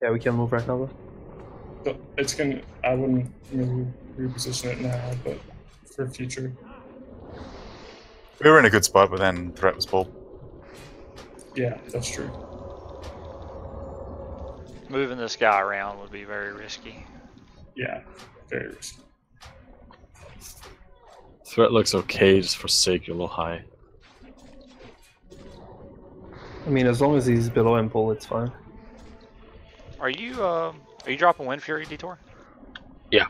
Yeah, we can move right now though. But it's gonna. I wouldn't reposition it now, but for future. We were in a good spot, but then threat was pulled. Yeah, that's true. Moving this guy around would be very risky. Yeah, very risky. Threat looks okay, just forsake your low high. I mean, as long as he's below impul, it's fine. Are you dropping Wind Fury, Detour? Yeah.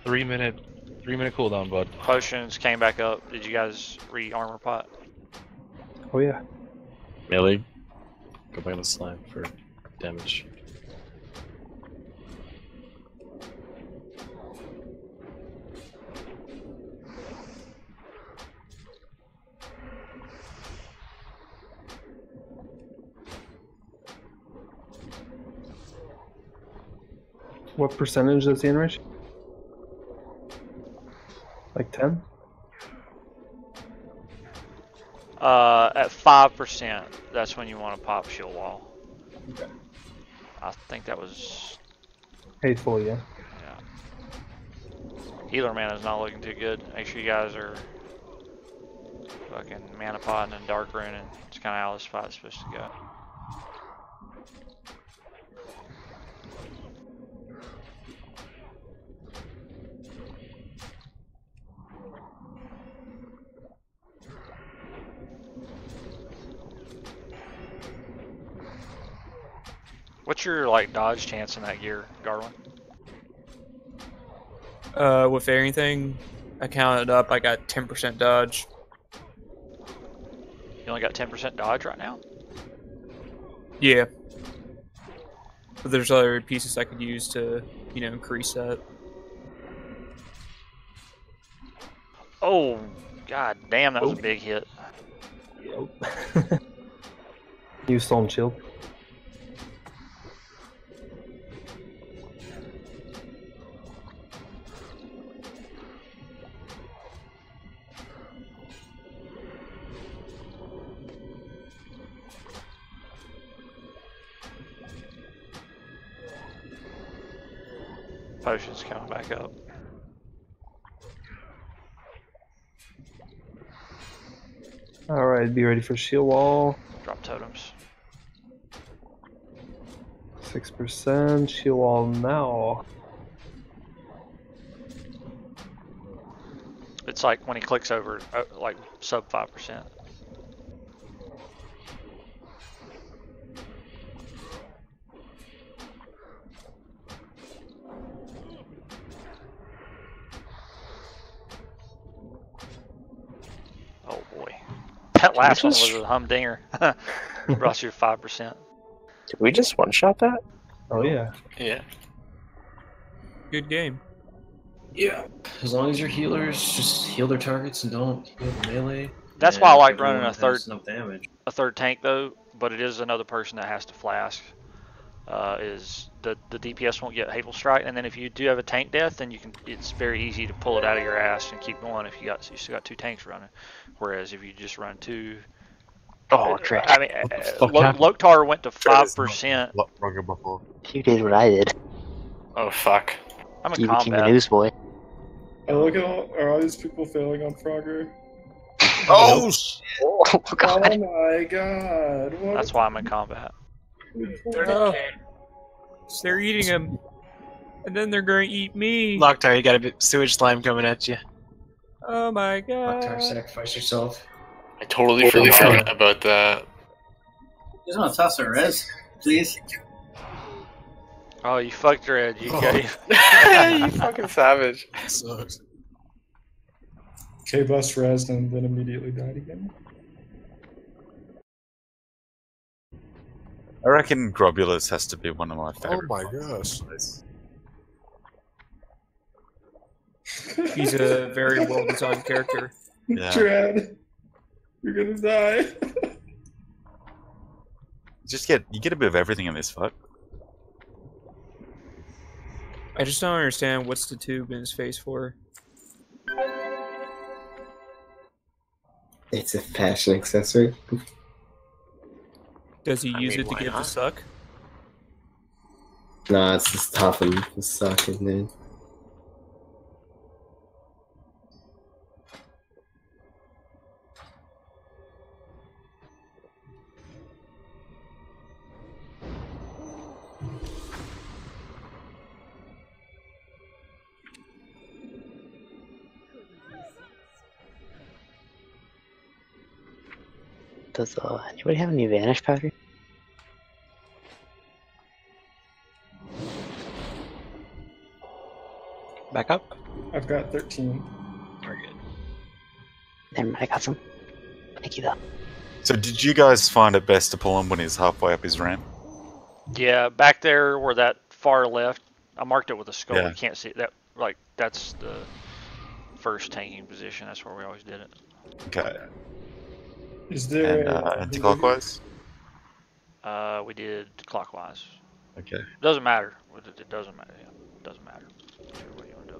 Three-minute cooldown, bud. Potions came back up. Did you guys re-armor pot? Oh yeah. Melee. Go back on the slime for damage. What percentage does he enrich? Like 10? At 5%, that's when you want to pop shield wall. Okay. I think that was. Hateful, yeah. Yeah. Healer mana is not looking too good. Make sure you guys are fucking mana pot and dark rune, and it's kind of how this fight's supposed to go. What's your like dodge chance in that gear, Garwin? With anything, I counted up. I got 10% dodge. You only got 10% dodge right now? Yeah. But there's other pieces I could use to, increase that. Oh, god damn, that was a big hit. Yep. Use Stone Shield. Potions coming back up. Alright, be ready for shield wall. Drop totems. 6%, shield wall now. It's like when he clicks over, like sub 5%. Oh boy. That last one was a humdinger. Brought you 5%. Did we just one-shot that? Oh yeah. Yeah. Good game. Yeah. As long as your healers just heal their targets and don't heal the melee. That's why I like everyone running has enough damage. a third tank though, but it is another person that has to flask. Is the DPS won't get Hateful Strike, and then if you do have a tank death, then you can. It's very easy to pull it out of your ass and keep going if you still got two tanks running. Whereas if you just run two. Oh, crap. I mean, Loktar went to 5%. You did what I did. Oh fuck! I'm in You became a combat. newsboy. Oh, look at all these people failing on Frogger. Oh, Oh, God. Oh my god. What That's why I'm in combat. Oh, they're eating him. And then they're going to eat me. Loktar, you got a bit sewage slime coming at you. Oh my god. Loktar, sacrifice yourself. I totally forgot about that. You just want to toss a res, please? Oh, you fucked Red. You gave. You fucking savage. sucks. K-Bus rezzed and then immediately died again. I reckon Grobbulus has to be one of my favorite. Oh my gosh. He's a very well-designed character. Yeah. Dread, you're gonna die. You get a bit of everything in this fight. I just don't understand what's the tube in his face for. It's a fashion accessory. Does he I use mean, it to why give the not? suck? Nah, it's just toughen the suck, isn't it? Does anybody have any vanish powder? Back up. I've got 13. Very good. Never mind, I got some. Thank you though. So did you guys find it best to pull him when he's halfway up his ramp? Yeah, back there where that far left, I marked it with a skull. Yeah. You can't see that. Like that's the first tanking position. That's where we always did it. Okay. Is there And a anti-clockwise? We did clockwise. Okay. Doesn't matter. It doesn't matter. Yeah, it doesn't matter. Whichever way you want to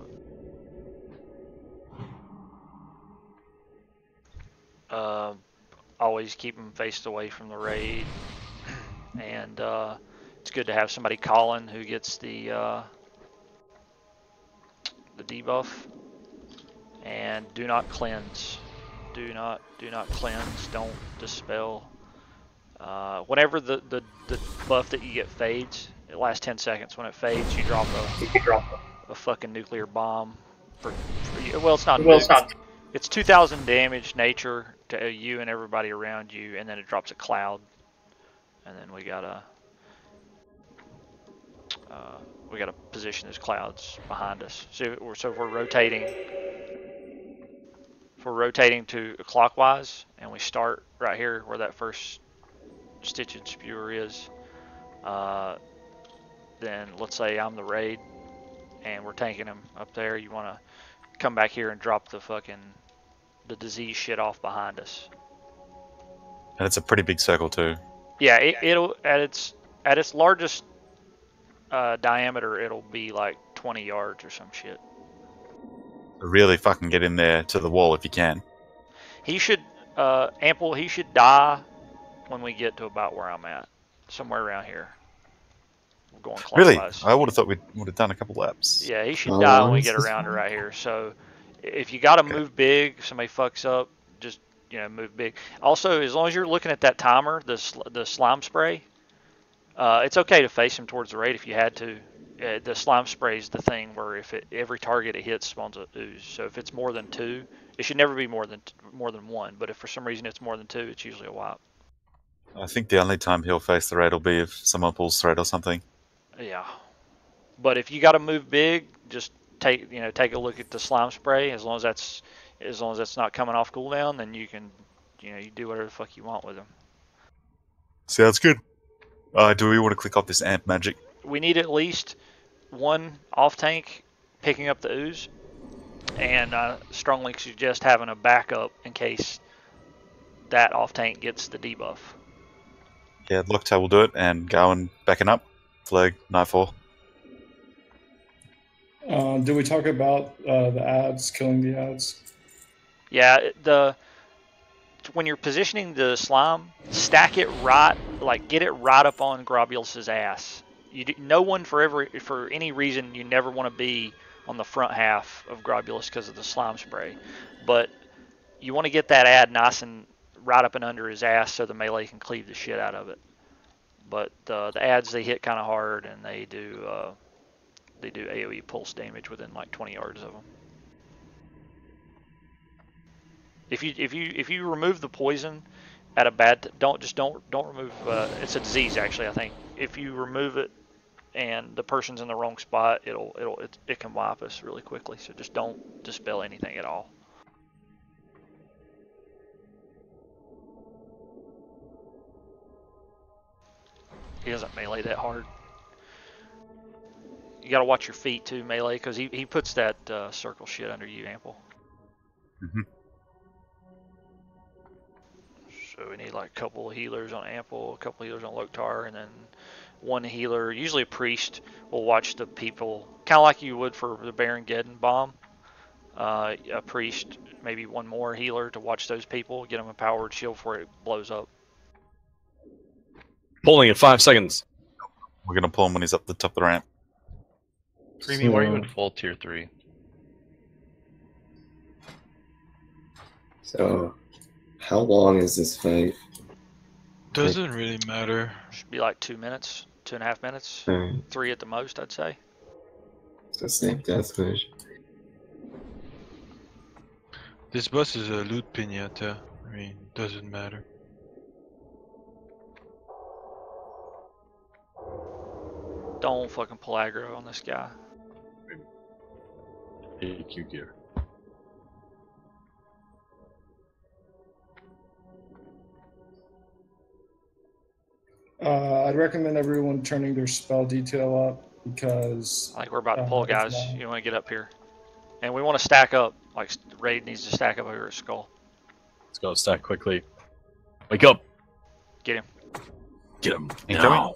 do it. Always keep them faced away from the raid, and it's good to have somebody calling who gets the debuff. And do not cleanse. Do not cleanse. Don't dispel. Whenever the buff that you get fades, it lasts 10 seconds. When it fades, you drop a fucking nuclear bomb. Well, it's not. It's 2,000 damage nature to you and everybody around you, and then it drops a cloud. And then we gotta position those clouds behind us. So if we're rotating. If we're rotating to clockwise, and we start right here where that first Stitch and Spewer is, then let's say I'm the raid, and we're tanking him up there. You want to come back here and drop the disease shit off behind us. And it's a pretty big circle too. Yeah, it'll at its largest diameter, it'll be like 20 yards or some shit. Really fucking get in there to the wall if you can. He should he should die when we get to about where I'm at, somewhere around here. We're going Really? clockwise. I would have thought we would have done a couple laps. Yeah, he should die when we get around to right here. So if you got to move big, somebody fucks up, just move big. Also, as long as you're looking at that timer, the slime spray, it's okay to face him towards the raid if you had to. The slime spray is the thing where if every target it hits spawns a ooze. So if it's more than 2, it should never be more than 1. But if for some reason it's more than 2, it's usually a wipe. I think the only time he'll face the raid will be if someone pulls thread or something. Yeah, but if you got to move big, just take a look at the slime spray. As long as that's not coming off cooldown, then you can you do whatever the fuck you want with them. Sounds good. Do we want to click off this amp magic? We need at least one off tank picking up the ooze, and I strongly suggest having a backup in case that off tank gets the debuff. Yeah, Locktail will do it, and going backing up. Flag, Nightfall. Do we talk about the ads, killing the ads? Yeah, when you're positioning the slime, stack it right, like get it right up on Grobbulus's ass. No one for any reason you never want to be on the front half of Grobbulus because of the slime spray, but you want to get that ad nice and right up and under his ass so the melee can cleave the shit out of it. But the ads, they hit kind of hard, and they do AoE pulse damage within like 20 yards of them. If you remove the poison at a bad, don't remove. It's a disease actually. I think if you remove it and the person's in the wrong spot, it can wipe us really quickly. So just don't dispel anything at all. He doesn't melee that hard. You gotta watch your feet too, melee, because he puts that circle shit under you, Ample. Mm-hmm. So we need like a couple of healers on Ample, a couple of healers on Loktar, and then one healer, usually a priest, will watch the people, kind of like you would for the Baron Geddon bomb. a priest, maybe one more healer to watch those people, get them a powered shield before it blows up. Pulling in 5 seconds. We're gonna pull him when he's up the top of the ramp. Creamy, why are you in full tier 3? So, how long is this fight? Doesn't really matter. Should be like 2 minutes, 2.5 minutes, Alright, 3 at the most, I'd say. so snake deathmatch. This boss is a loot pinata. I mean, doesn't matter. Don't fucking pull aggro on this guy. AQ gear. I'd recommend everyone turning their spell detail up because I think we're about to pull, guys. You want to get up here. And we want to stack up. Like, Raid needs to stack up over his skull. Let's go stack quickly. Wake up! Get him. Get him Incoming. now!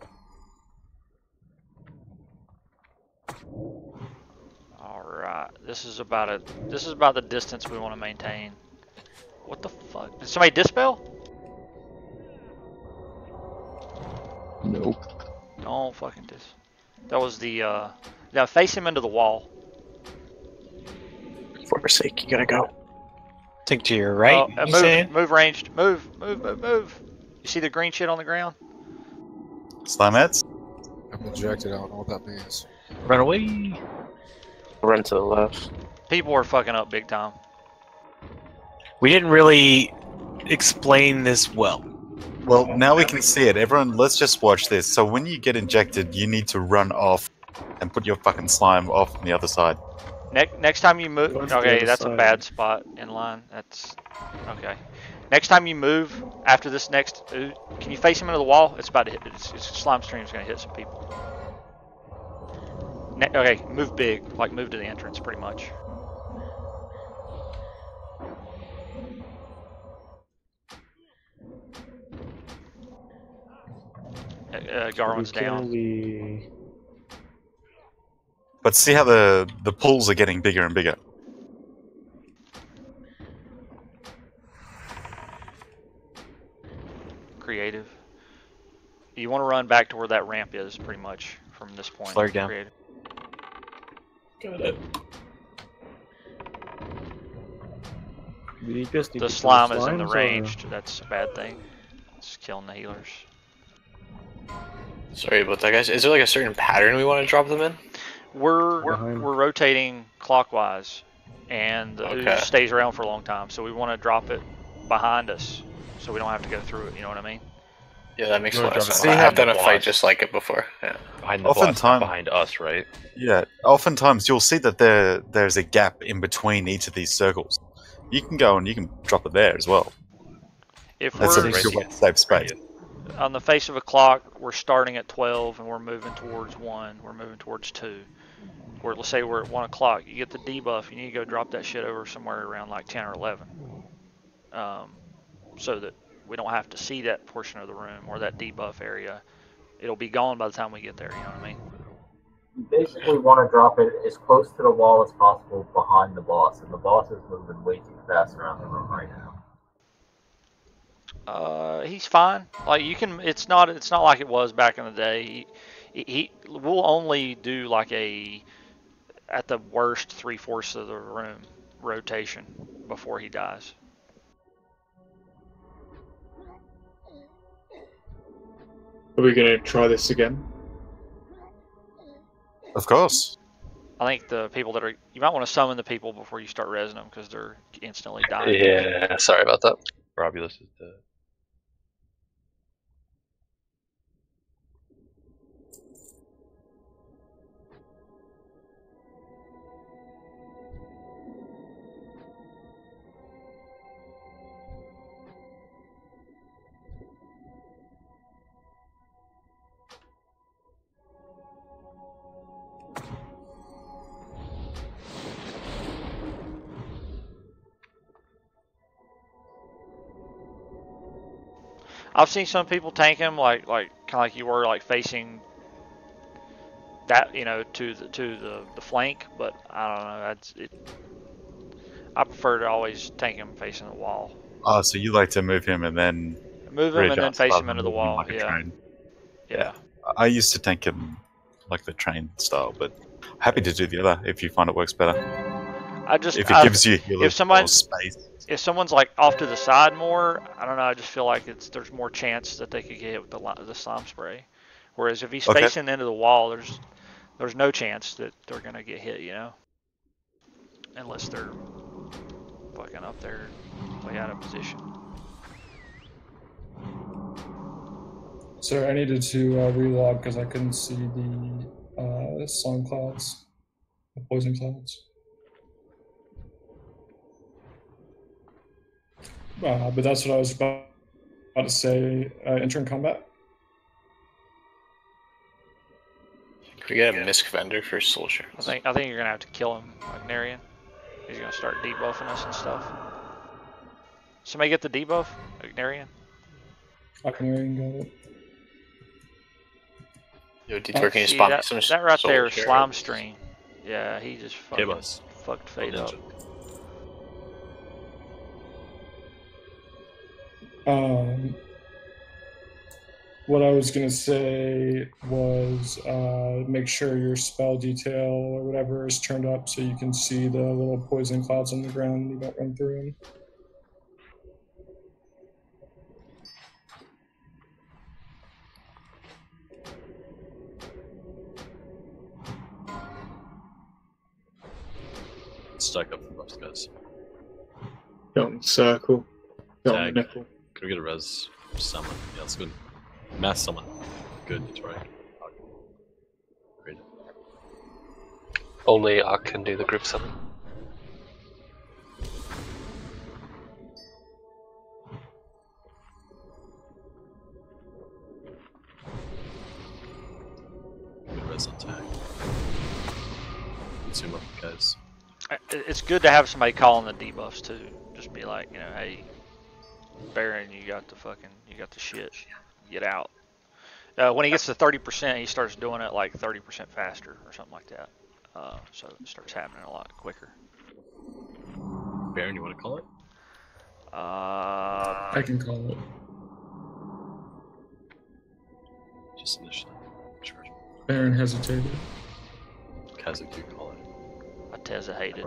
Alright. This is about the distance we want to maintain. What the fuck? Did somebody dispel? Nope. Don't fucking dis. That was the now face him into the wall. For your sake, you gotta go. Think to your right. You saying? Move ranged. Move. You see the green shit on the ground? Slime heads? I'm ejected. I don't know what that means. Run away! Run to the left. People are fucking up big time. We didn't really explain this well. Well, now we can see it. Everyone, let's just watch this. So when you get injected, you need to run off and put your fucking slime off on the other side. Next time you move, okay, that's a bad spot in line. That's okay. Next time you move after this next, can you face him into the wall? It's about to hit. It's slime stream's gonna hit some people. Okay, move big, like move to the entrance, pretty much. Garland's down. But see how the pools are getting bigger and bigger. Creative. You want to run back to where that ramp is, pretty much, from this point. Flare down. Creative. Got it. The slime is in the ranged. That's a bad thing. It's killing the healers. Sorry about that, guys. Is there like a certain pattern we want to drop them in? We're rotating clockwise, and the ooze stays around for a long time. So we want to drop it behind us, so we don't have to go through it. You know what I mean? Yeah, that makes a lot of sense. See, I have done a boss. fight just like it before. Yeah. Behind the boss, not behind us, right? Yeah, oftentimes you'll see that there's a gap in between each of these circles. You can go and you can drop it there as well. If That's a we're good way to save space. on the face of a clock, we're starting at 12 and we're moving towards 1. We're moving towards 2. Or let's say we're at 1 o'clock. You get the debuff. You need to go drop that shit over somewhere around like 10 or 11, so that we don't have to see that portion of the room or that debuff area. It'll be gone by the time we get there. You know what I mean? You basically want to drop it as close to the wall as possible behind the boss, and the boss is moving way too fast around the room right now. He's fine. Like you can. It's not like it was back in the day. He will only do like at the worst 3/4 of the room rotation before he dies. Are we gonna try this again? Of course. I think the people that are, you might want to summon the people before you start resing them because they're instantly dying. Yeah, sorry about that. Grobbulus is dead. I've seen some people tank him like kind of like you were, like facing that, you know, to the flank, but I don't know. I prefer to always tank him facing the wall. Oh, so you like to move him and then Move him and then readjust face rather him than into the moving him wall. like a Yeah. train. Yeah. I used to tank him like the train style, but happy to do the other if you find it works better. If it gives you more space. If someone's like off to the side more, I don't know. I just feel like there's more chance that they could get hit with the slime spray. Whereas if he's facing into the wall, there's no chance that they're gonna get hit, you know, unless they're fucking up there way out of position. So I needed to relog because I couldn't see the slime clouds, the poison clouds. But that's what I was about to say. Entering combat. Could we get a Misk vendor for soldier? I think you're gonna have to kill him, Agnarian. He's gonna start debuffing us and stuff. Somebody get the debuff, Agnarian. Agnarian got it. Yo, Detour, can you spawn me some that right there, soldier? slime stream. Yeah, he just fucked Fate up. What I was gonna say was make sure your spell detail or whatever is turned up so you can see the little poison clouds on the ground and you don't run through them. Stack up for most guys. Don't circle. Don't Tag. nipple. Can we get a res summon? Yeah, that's good. Mass summon. Good, that's right. Great. Only Ak can do the group summon. Good res on tag. Zoom up, guys. It's good to have somebody calling the debuffs too. Just be like, you know, hey, Baron, you got the shit. Get out. When he gets to 30%, he starts doing it like 30% faster or something like that. So it starts happening a lot quicker. Baron, you want to call it? I can call it. Just initially. Sure. Baron hesitated. Kazakh, you call it. Teza hated.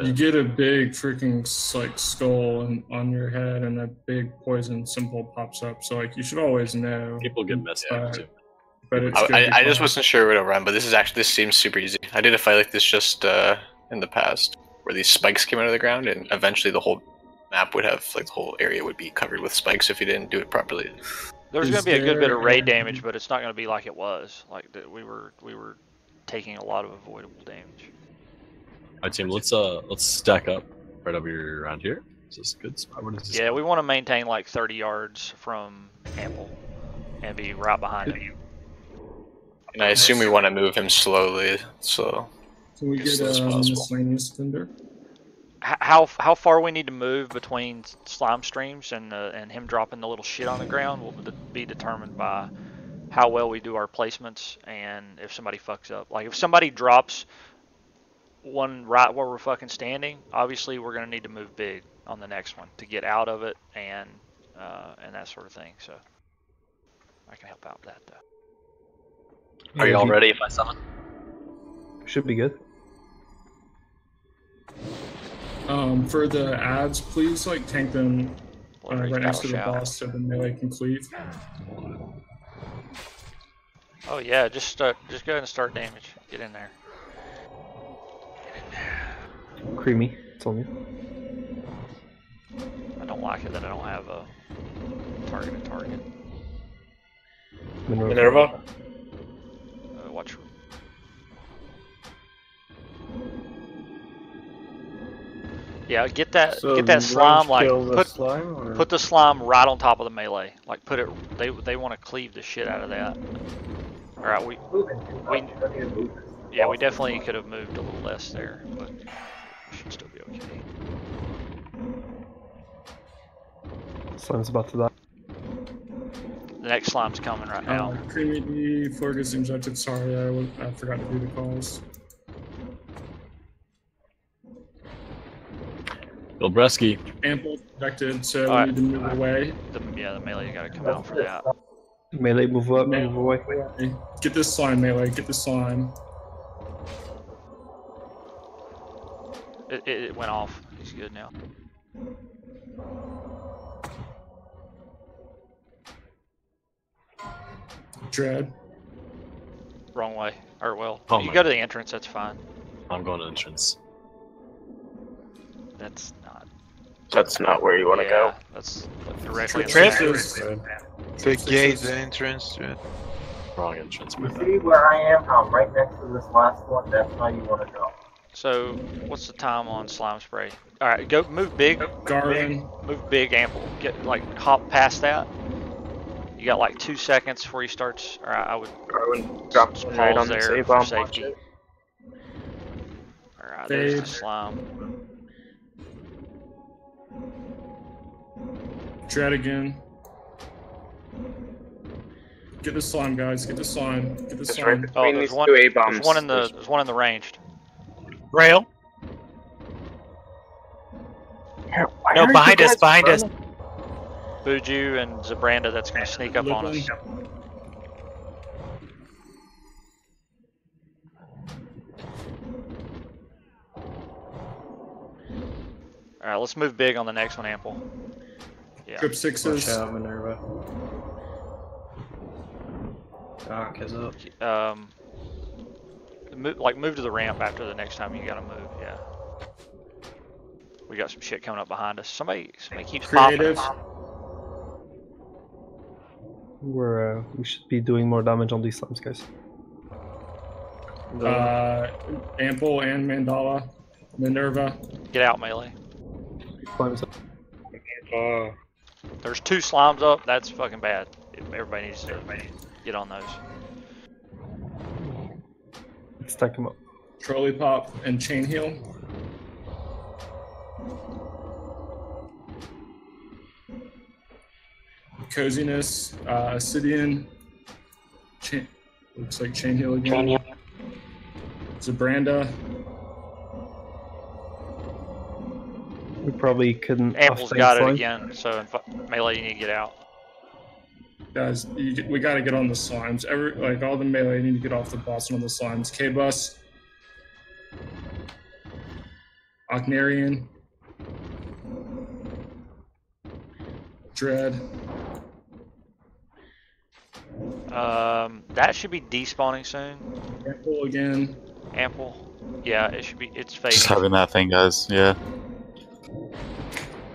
You get a big freaking like skull on your head, and a big poison symbol pops up. So like you should always know. People get messed up too. But it's I just wasn't sure where to run, but this seems super easy. I did a fight like this just in the past, where these spikes came out of the ground, and eventually the whole map would have the whole area would be covered with spikes if you didn't do it properly. There's going to be a good bit of raid damage, but it's not going to be like it was. Like that we were taking a lot of avoidable damage. Alright, team, let's stack up right over around here. Is this a good spot? What is this? Yeah, we want to maintain like 30 yards from Ample and be right behind him. And I assume we want to move him slowly, so. Can we get a miscellaneous vendor? How far we need to move between slime streams and him dropping the little shit on the ground will be determined by how well we do our placements and if somebody fucks up. Like if somebody drops one right where we're fucking standing, obviously we're gonna need to move big on the next one to get out of it and that sort of thing. So I can help out with that though. Are you all ready if I summon? Should be good. For the ads, please like tank them right next to the boss so the melee can cleave. Oh yeah, just go ahead and start damage. Get in there. Creamy, it's on you. I don't like it that I don't have a target. Minerva? Watch. Yeah, get that slime like put the slime right on top of the melee. Like put it. They want to cleave the shit out of that. All right, we definitely could have moved a little less there, but we should still be okay. Slime's about to die. The next slime's coming right now. Creamy D, Fleur gets injected. Sorry, I forgot to do the calls. Bresky. Ample protected, so we need to move away. The melee got to come out for that. Melee, move up, move away. Get this slime, melee. Get the slime. It went off. He's good now. Dread. Wrong way. Or well, Oh you my. go to the entrance. That's fine. I'm going to entrance. That's not. That's not where you want to go. That's directly. Trip. The gate, the entrance to it. Wrong entrance. You see where I am? I'm right next to this last one. That's how you want to go. So, what's the time on slime spray? All right, go move big. Garland. Move big, ample. Get like hop past that. You got like 2 seconds before he starts. All right, I would drop pause right on the there save for bomb. safety. All right, there's the slime. Dread again. Get the slime, guys. Get the slime. Get the slime. Oh, there's one in the ranged. Rail. No, behind us, behind us. Buju and Zabranda, that's going to sneak up on us. Alright, let's move big on the next one, Ample. Yeah. Trip sixes. Watch out, Minerva. Doc is up. Move to the ramp after the next time you gotta move, yeah. We got some shit coming up behind us. Somebody keeps Creative. popping. We should be doing more damage on these slimes, guys. Ample and Mandala. Minerva. Get out, melee. Slimes up. There's 2 slimes up. That's fucking bad. Everybody needs to get on those. Let's stack them up. Trolley pop and chain heal. Coziness, Ascidian. Looks like chain heal again. Chain heal. Zabranda. We probably couldn't. Ample's got it again, so melee, you need to get out. Guys, we got to get on the slimes. All the melee need to get off the boss on the slimes. K-Bus. Ocnarian. Dread. That should be despawning soon. Ample again. Ample. Yeah, it should be. It's fading. Just having that thing, guys. Yeah.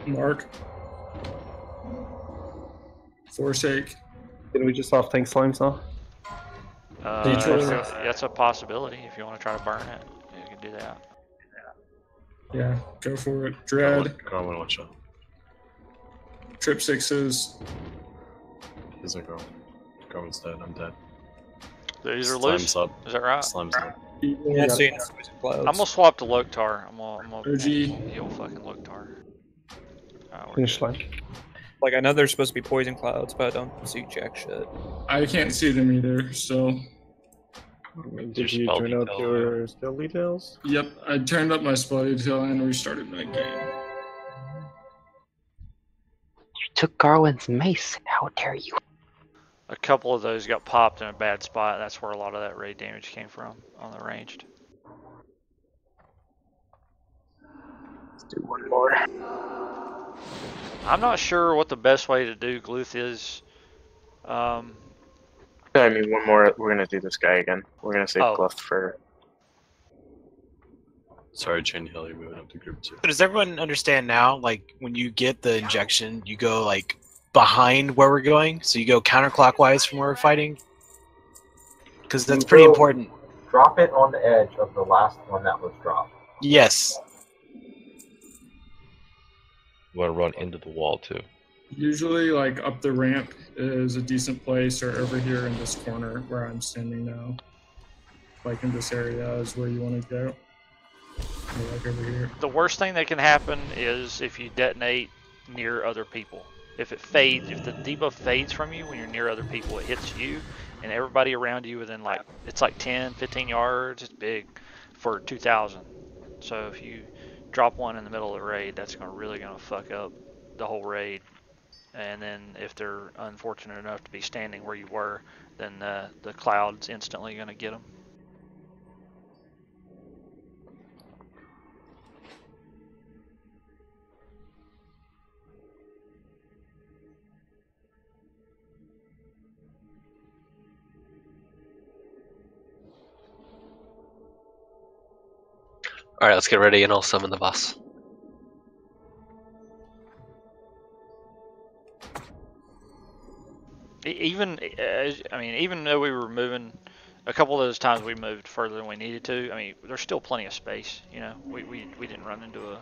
Mark. Forsake. Can we just off tank slimes now? That's a possibility if you want to try to burn it. You can do that. Yeah, go for it. Dread. Garland, watch out. Trip sixes. Here's a Garland. Garland's dead. I'm dead. These are loose. Slime's up. Is that right? Slime's up. Yeah, seeing clouds. I'm gonna swap to Loktar. I'm gonna OG. heal fucking Loktar. Finish line. Like, I know there's supposed to be poison clouds, but I don't see jack shit. I can't see them either, so. Did you turn up your spell details? Yep, I turned up my spell detail and restarted my game. You took Garland's mace. How dare you? A couple of those got popped in a bad spot. That's where a lot of that raid damage came from on the ranged. Let's do one more. I'm not sure what the best way to do Gluth is. I mean, one more. We're gonna do this guy again. We're gonna save Gluth for. Sorry, Chain Hill, you're moving up to group 2. So does everyone understand now? Like, when you get the injection, you go like behind where we're going, so you go counterclockwise from where we're fighting, because that's pretty important. Drop it on the edge of the last one that was dropped. Yes. You want to run into the wall too. Usually, like, up the ramp is a decent place, or over here in this corner where I'm standing now. Like, in this area is where you want to go. Or like over here. The worst thing that can happen is if you detonate near other people. If it fades, if the debuff fades from you when you're near other people, it hits you and everybody around you within it's like 10, 15 yards. It's big for 2,000. So if you drop one in the middle of the raid, that's really gonna fuck up the whole raid. And then if they're unfortunate enough to be standing where you were, then the cloud's instantly gonna get them. Alright, let's get ready and I'll summon the boss. Even, I mean, even though we were moving, a couple of those times we moved further than we needed to, I mean, there's still plenty of space, you know. We didn't run into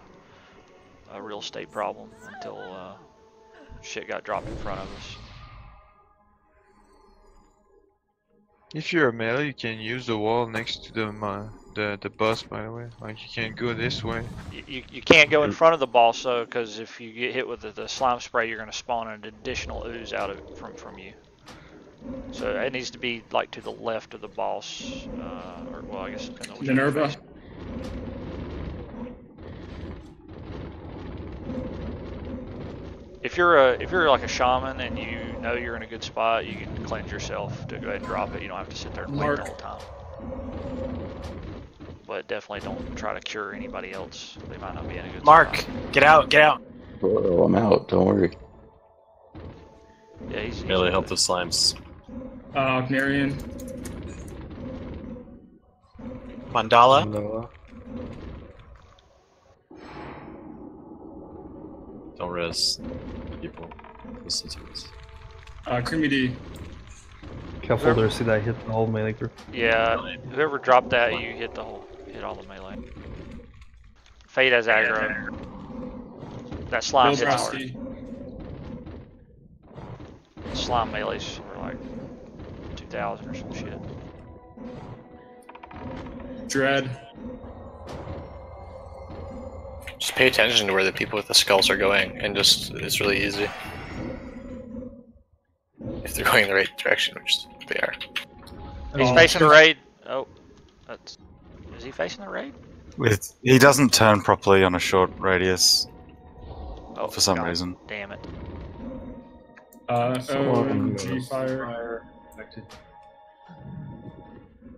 a real estate problem until shit got dropped in front of us. If you're a melee, you can use the wall next to the boss, by the way. Like, you can't go this way. You can't go in front of the boss, though, because if you get hit with the slime spray, you're going to spawn an additional ooze out of from you. So it needs to be, like, to the left of the boss, or, well, I guess it depends on which Minerva. If you're like a shaman and you know you're in a good spot, you can cleanse yourself to go ahead and drop it. You don't have to sit there and wait the whole time. But definitely don't try to cure anybody else. They might not be in a good spot. Get out, get out. Oh, I'm out, don't worry. Yeah, he's melee help the slimes. Narian. Mandala. Don't res people. Listen to us. Creamy D. Careful there, see that hit the whole melee group. Yeah, whoever dropped that, you hit all the melee. Fade has aggro. That slime hits hard. Slime melees were like 2,000 or some shit. Dread. Just pay attention to where the people with the skulls are going, and it's really easy. If they're going in the right direction, which they are. He's facing the raid. Oh, is he facing the raid? He doesn't turn properly on a short radius. Oh, for some reason. Damn it. OMG fire.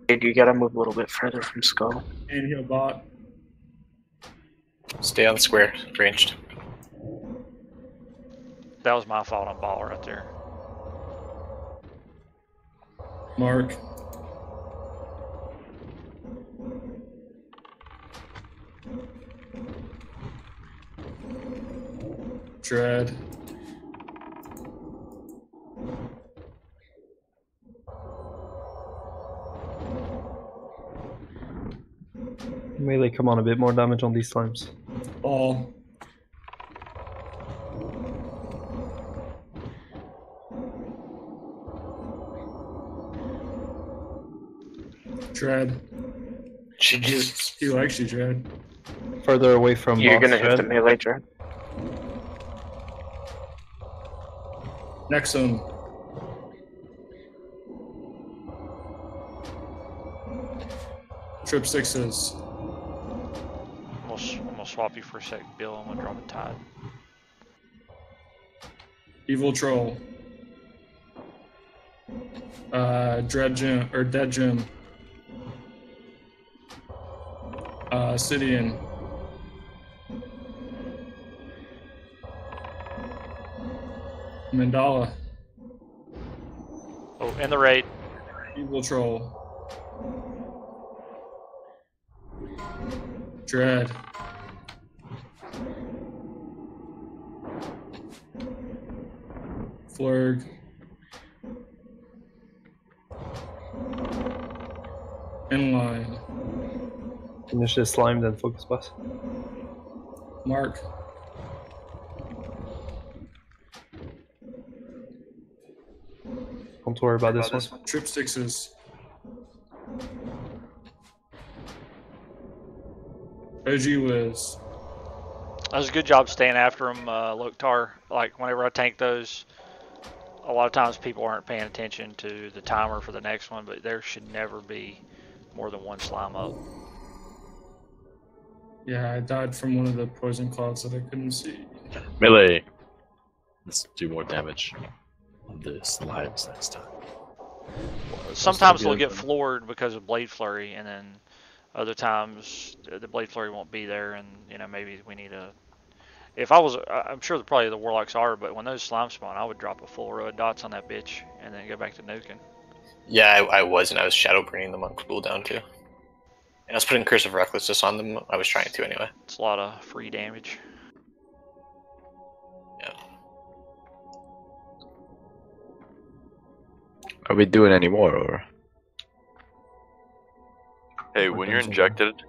Dude, you gotta move a little bit further from skull. And heal bot. Stay on the square, ranged. That was my fault on ball right there. Mark. Dread. Melee, come on, a bit more damage on these slimes. Ball. Dread. Jesus. He likes you, Dread. Further away from You're boss, gonna hit the melee, Dread. Next one. Trip sixes. I'm gonna swap you for a sec, Bill. I'm gonna drop a tide. Evil troll. Dread Jim or Dead Jim. Sidian. Mandala. Oh, and the raid. Evil troll. Dread. Flurg. Inline. Finish this slime, then focus boss. Mark. Don't worry about this one. Trip sixes. OG Wiz. That was a good job staying after him, Loktar. Like, whenever I tank those, a lot of times people aren't paying attention to the timer for the next one, but there should never be more than one slime up. Yeah, I died from one of the poison clouds that I couldn't see. Melee. Let's do more damage on the slimes next time. Sometimes they'll get floored because of Blade Flurry, and then other times the Blade Flurry won't be there, and maybe we need a. If I was, I'm sure probably the Warlocks are, but when those slimes spawn, I would drop a full row of dots on that bitch and then go back to nuking. Yeah, I was, and I was shadow burning them on cooldown too. And I was putting Curse of Recklessness on them. I was trying to anyway. It's a lot of free damage. Yeah. Are we doing any more, or? Hey, when you're injected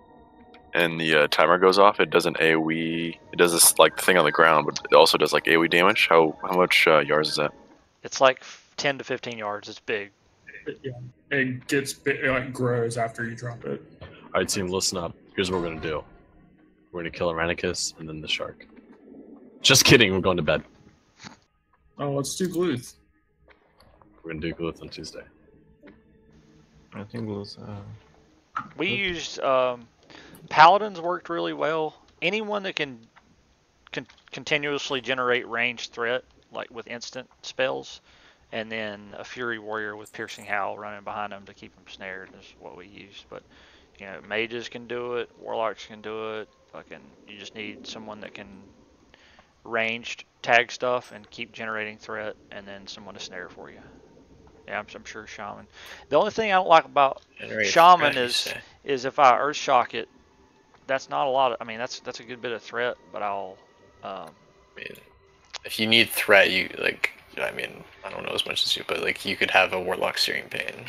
and the timer goes off, it does an AoE. It does this like thing on the ground, but it also does like AoE damage. How much yards is that? It's like 10 to 15 yards. It's big. Yeah, it gets big, it like grows after you drop it. Alright team, listen up. Here's what we're gonna do. We're gonna kill Aranicus and then the shark. Just kidding, we're going to bed. Oh, let's do Gluth. We're gonna do Gluth on Tuesday. I think Gluth. We used Paladins worked really well. Anyone that can continuously generate ranged threat, like with instant spells, and then a Fury Warrior with Piercing Howl running behind them to keep them snared is what we used. But mages can do it, warlocks can do it. You just need someone that can ranged tag stuff and keep generating threat, and then someone to snare for you. Yeah, I'm sure Shaman. The only thing I don't like about Shaman is if I Earth Shock it, that's not a lot of. I mean, that's a good bit of threat, but I'll. I mean, if you need threat, you like. I mean, I don't know as much as you, but like you could have a Warlock Searing Pain.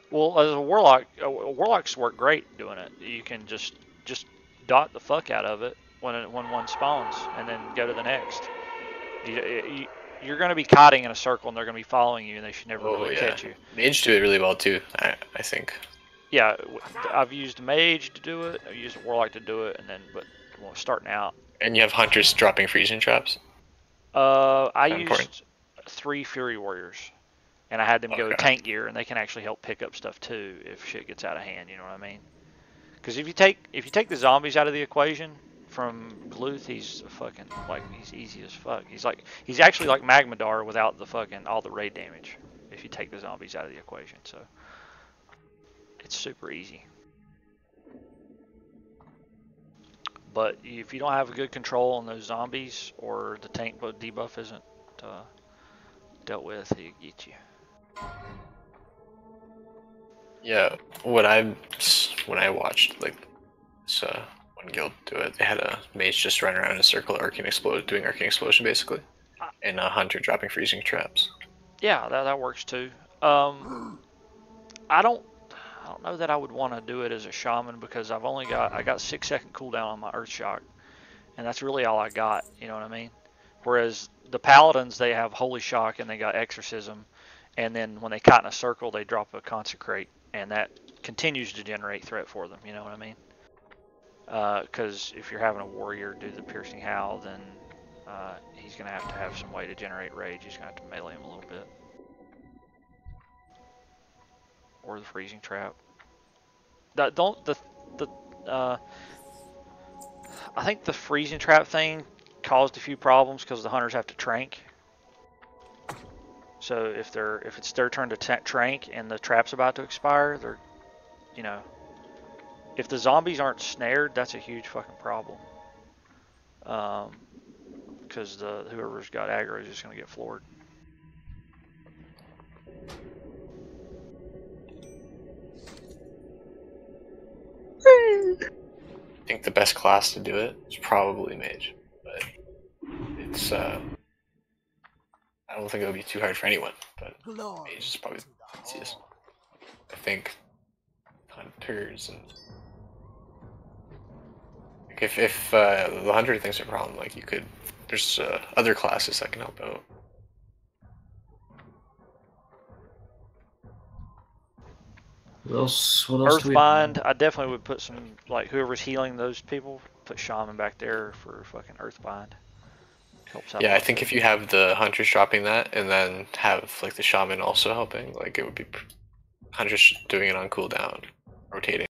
Well, as a Warlock, Warlocks work great doing it. You can just dot the fuck out of it when one spawns, and then go to the next. You're going to be kiting in a circle, and they're going to be following you, and they should never really catch you. Mage do it really well too, I think. Yeah, I've used Mage to do it. I've used Warlock to do it, and then starting out. And you have Hunters dropping freezing traps. I used 3 Fury Warriors, and I had them go tank gear, and they can actually help pick up stuff too if shit gets out of hand. You know what I mean? Because if you take the zombies out of the equation from Gluth, he's he's easy as fuck. He's actually like Magmadar without the all the raid damage. If you take the zombies out of the equation, so it's super easy. But if you don't have a good control on those zombies, or the tank debuff isn't dealt with, he'll get you. Yeah, when I watched like this one guild do it, they had a mage just run around in a circle, doing arcane explosion basically, and a hunter dropping freezing traps. Yeah, that works too. I don't know that I would want to do it as a shaman, because I got 6-second cooldown on my Earth Shock, and that's really all I got. You know what I mean? Whereas the paladins, they have Holy Shock and they got Exorcism, and then when they kite in a circle, they drop a Consecrate, and that continues to generate threat for them. You know what I mean? Because if you're having a warrior do the Piercing Howl, then he's gonna have to have some way to generate rage. He's gonna have to melee him a little bit. Or the freezing trap. I think the freezing trap thing caused a few problems because the hunters have to trank. So if it's their turn to trank and the trap's about to expire, they're, if the zombies aren't snared, that's a huge fucking problem. Because whoever's got aggro is just gonna get floored. I think the best class to do it is probably Mage, but it's I don't think it would be too hard for anyone, but Mage is probably the easiest. I think Hunters and if the Hunter thing's a problem, like there's other classes that can help out. What else do we Earthbind, I definitely would put some, like, whoever's healing those people, put Shaman back there for fucking Earthbind. Helps out. Yeah, I think if you have the Hunters dropping that, and then have like the Shaman also helping, like it would be Hunters doing it on cooldown, rotating.